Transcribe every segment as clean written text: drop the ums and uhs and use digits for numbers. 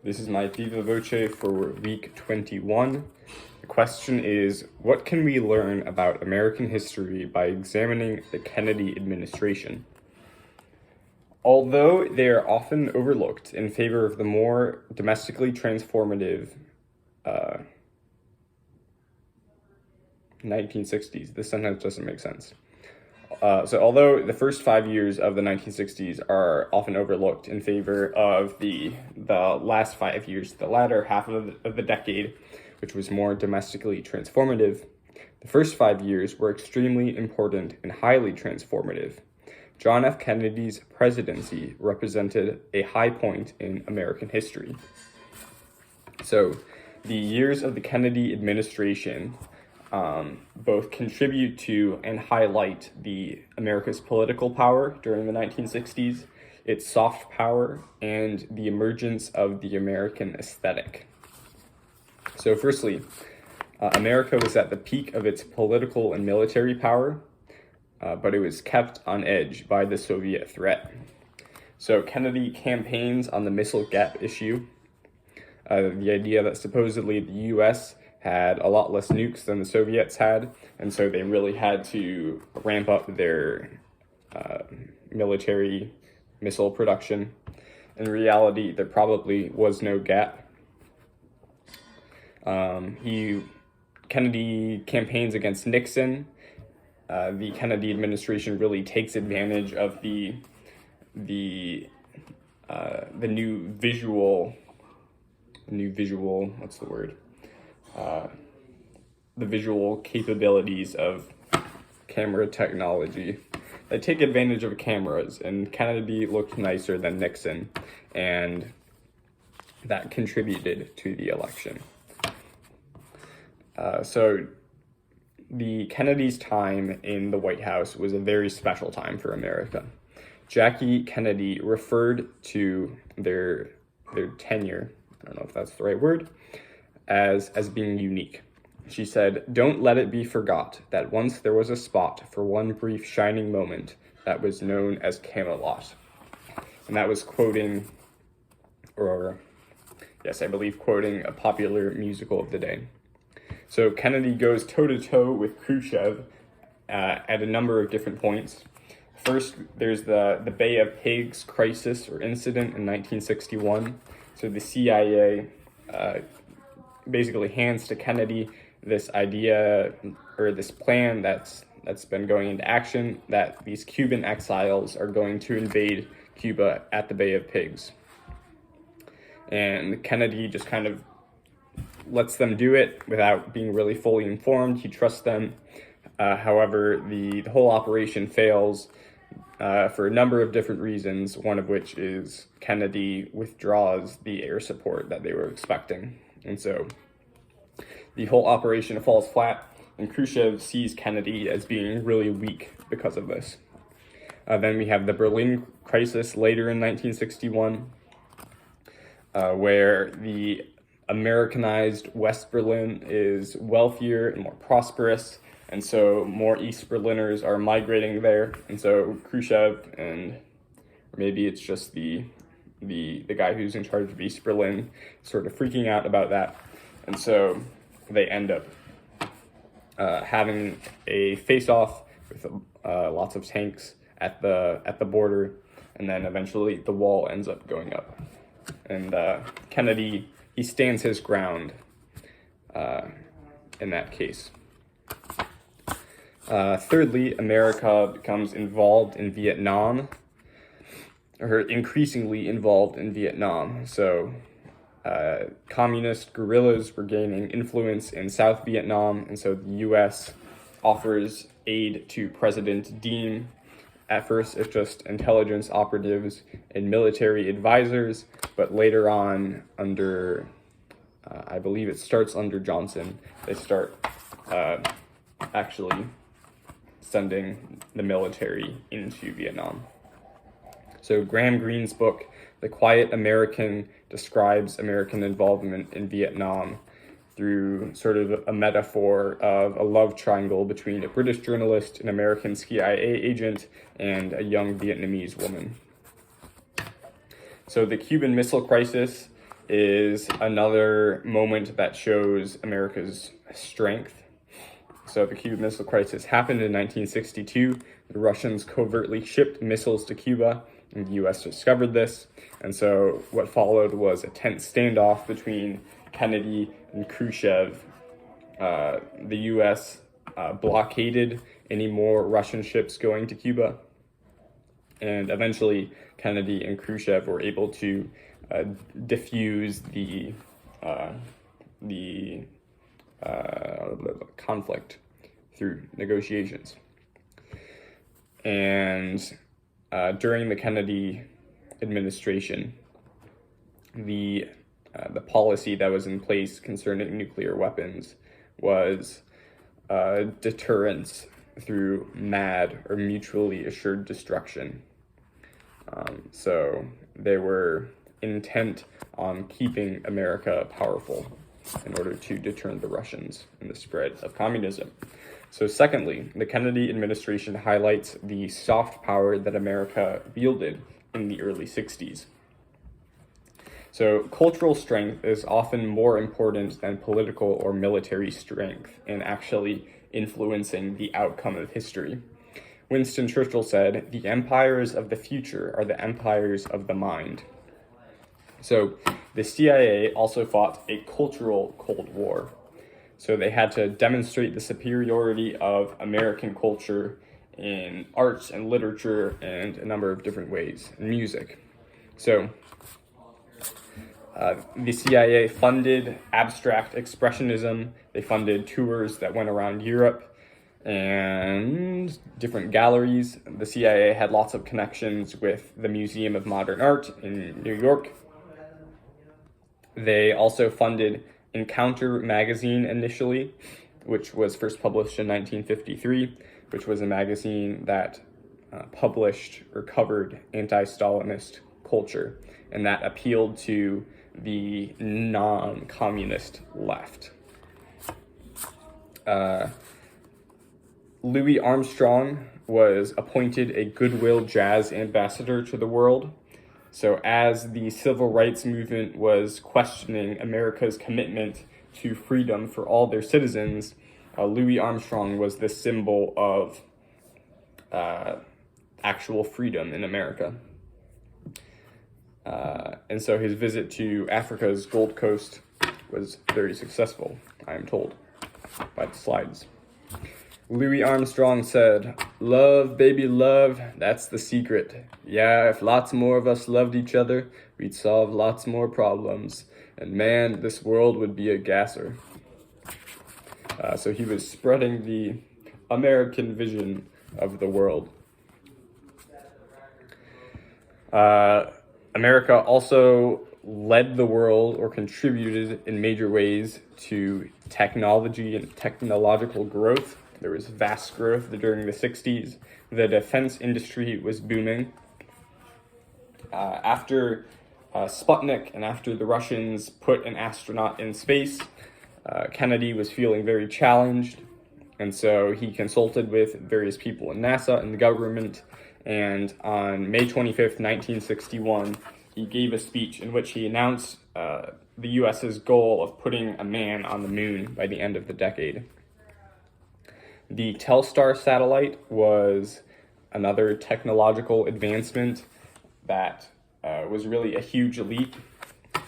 This is my viva voce for week 21. The question is, what can we learn about American history by examining the Kennedy administration? Although they are often overlooked in favor of the more domestically transformative 1960s, this sentence doesn't make sense. So although the first 5 years of the 1960s are often overlooked in favor of the last 5 years, the latter half of the decade, which was more domestically transformative, the first 5 years were extremely important and highly transformative. John F. Kennedy's presidency represented a high point in American history. So the years of the Kennedy administration both contribute to and highlight America's political power during the 1960s, its soft power, and the emergence of the American aesthetic. So firstly, America was at the peak of its political and military power, but it was kept on edge by the Soviet threat. So Kennedy campaigns on the missile gap issue, the idea that supposedly the U.S. had a lot less nukes than the Soviets had, and so they really had to ramp up their military missile production. In reality, there probably was no gap. Kennedy campaigns against Nixon. The Kennedy administration really takes advantage of the new visual, what's the word? The visual capabilities of camera technology. They take advantage of cameras, and Kennedy looked nicer than Nixon, and that contributed to the election. So the Kennedy's time in the White House was a very special time for America. Jackie Kennedy referred to their tenure, I don't know if that's the right word, as being unique. She said, "Don't let it be forgot that once there was a spot for one brief shining moment that was known as Camelot." And that was quoting a popular musical of the day. So Kennedy goes toe-to-toe with Khrushchev at a number of different points. First, there's the Bay of Pigs crisis or incident in 1961. So the CIA basically hands to Kennedy this idea or this plan that's been going into action, that these Cuban exiles are going to invade Cuba at the Bay of Pigs. And Kennedy just kind of lets them do it without being really fully informed. He trusts them. However, the whole operation fails for a number of different reasons, one of which is Kennedy withdraws the air support that they were expecting. And so the whole operation falls flat, and Khrushchev sees Kennedy as being really weak because of this. Then we have the Berlin crisis later in 1961, where the Americanized West Berlin is wealthier and more prosperous, and so more East Berliners are migrating there. And so Khrushchev, or maybe it's just the guy who's in charge of East Berlin, sort of freaking out about that. And so they end up having a face-off with lots of tanks at the border, and then eventually the wall ends up going up. And Kennedy, he stands his ground in that case. Thirdly, America becomes involved in Vietnam, or increasingly involved in Vietnam. So communist guerrillas were gaining influence in South Vietnam, and so the U.S. offers aid to President Diem. At first, it's just intelligence operatives and military advisors, but later on, under, I believe it starts under Johnson, they start actually sending the military into Vietnam. So Graham Greene's book, The Quiet American, describes American involvement in Vietnam through sort of a metaphor of a love triangle between a British journalist, an American CIA agent, and a young Vietnamese woman. So the Cuban Missile Crisis is another moment that shows America's strength. So the Cuban Missile Crisis happened in 1962. The Russians covertly shipped missiles to Cuba, and the U.S. discovered this. And so what followed was a tense standoff between Kennedy and Khrushchev. The U.S. Blockaded any more Russian ships going to Cuba. And eventually, Kennedy and Khrushchev were able to diffuse the conflict through negotiations. And during the Kennedy administration, the policy that was in place concerning nuclear weapons was deterrence through MAD, or mutually assured destruction. So they were intent on keeping America powerful in order to deter the Russians and the spread of communism. So secondly, the Kennedy administration highlights the soft power that America wielded in the early 60s. So cultural strength is often more important than political or military strength in actually influencing the outcome of history. Winston Churchill said, "The empires of the future are the empires of the mind." So the CIA also fought a cultural Cold War. So they had to demonstrate the superiority of American culture in arts and literature and a number of different ways, in music. So the CIA funded abstract expressionism. They funded tours that went around Europe and different galleries. The CIA had lots of connections with the Museum of Modern Art in New York. They also funded Encounter magazine initially, which was first published in 1953, which was a magazine that published or covered anti-Stalinist culture, and that appealed to the non-communist left. Louis Armstrong was appointed a Goodwill Jazz ambassador to the world. So as the civil rights movement was questioning America's commitment to freedom for all their citizens, Louis Armstrong was the symbol of actual freedom in America. And so his visit to Africa's Gold Coast was very successful, I am told, by the slides. Louis Armstrong said, "Love, baby, love, that's the secret. Yeah, if lots more of us loved each other, we'd solve lots more problems. And man, this world would be a gasser." So he was spreading the American vision of the world. America also led the world, or contributed in major ways, to technology and technological growth. There was vast growth during the 60s. The defense industry was booming. After Sputnik and after the Russians put an astronaut in space, Kennedy was feeling very challenged. And so he consulted with various people in NASA and the government. And on May 25th, 1961, he gave a speech in which he announced the U.S.'s goal of putting a man on the moon by the end of the decade. The Telstar satellite was another technological advancement that was really a huge leap,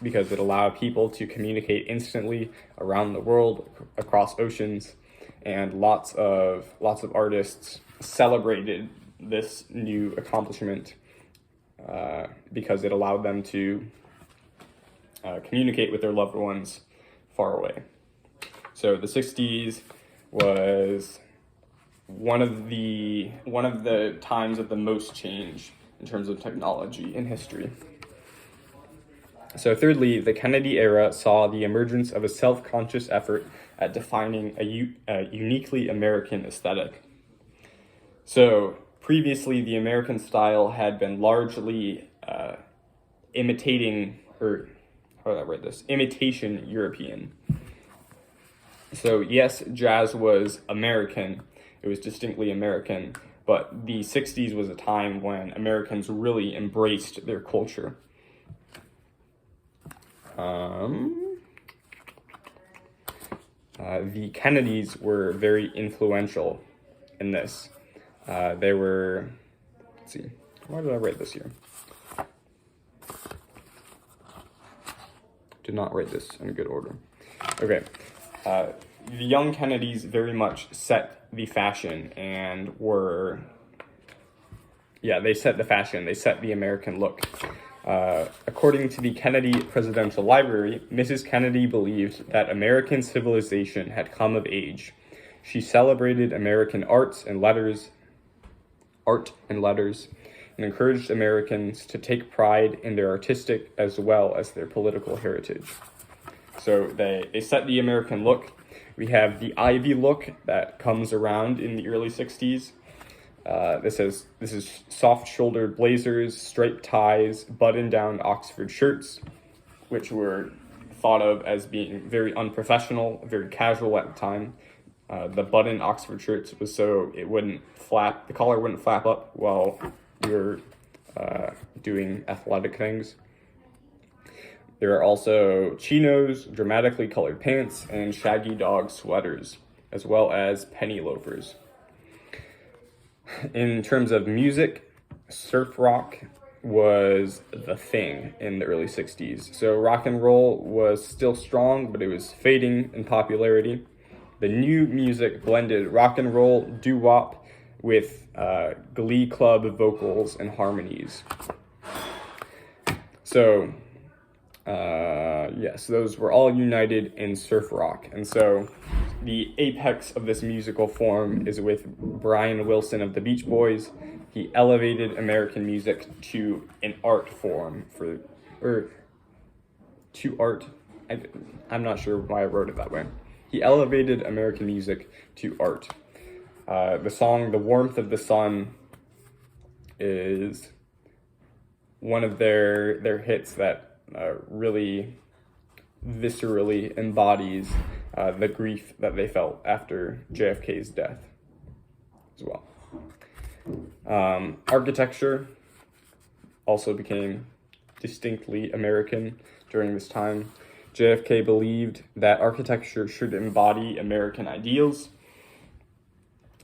because it allowed people to communicate instantly around the world, across oceans, and lots of artists celebrated this new accomplishment because it allowed them to communicate with their loved ones far away. So the 60s was one of the times of the most change in terms of technology in history. So thirdly, the Kennedy era saw the emergence of a self-conscious effort at defining a uniquely American aesthetic. So previously, the American style had been largely imitation European. So yes, jazz was American. It was distinctly American, but the 60s was a time when Americans really embraced their culture. The Kennedys were very influential in this. They were, let's see, why did I write this here? Did not write this in a good order. Okay. The young Kennedys very much set the fashion and were, they set the fashion. They set the American look. According to the Kennedy Presidential Library, Mrs. Kennedy believed that American civilization had come of age. She celebrated American art and letters, and encouraged Americans to take pride in their artistic as well as their political heritage. So they set the American look. We have the Ivy look that comes around in the early 60s. This is soft-shouldered blazers, striped ties, button-down Oxford shirts, which were thought of as being very unprofessional, very casual at the time. The button Oxford shirts was so it wouldn't flap, the collar wouldn't flap up while you're doing athletic things. There are also chinos, dramatically colored pants, and shaggy dog sweaters, as well as penny loafers. In terms of music, surf rock was the thing in the early 60s. So rock and roll was still strong, but it was fading in popularity. The new music blended rock and roll, doo-wop, with glee club vocals and harmonies. So, yes, those were all united in surf rock. And so the apex of this musical form is with Brian Wilson of the Beach Boys. He elevated American music to an art form I'm not sure why I wrote it that way. He elevated American music to art. The song "The Warmth of the Sun" is one of their hits that really viscerally embodies the grief that they felt after JFK's death as well. Architecture also became distinctly American during this time. JFK believed that architecture should embody American ideals.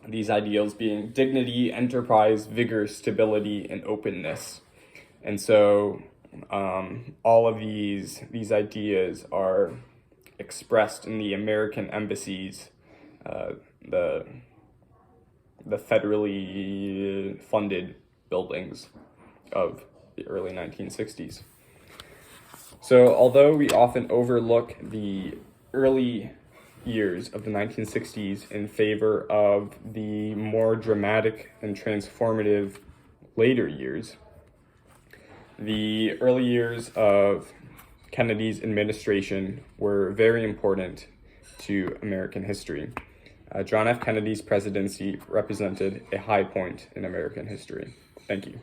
These ideals being dignity, enterprise, vigor, stability, and openness. And so all of these ideas are expressed in the American embassies, the federally funded buildings of the early 1960s. So although we often overlook the early years of the 1960s in favor of the more dramatic and transformative later years, the early years of Kennedy's administration were very important to American history. John F. Kennedy's presidency represented a high point in American history. Thank you.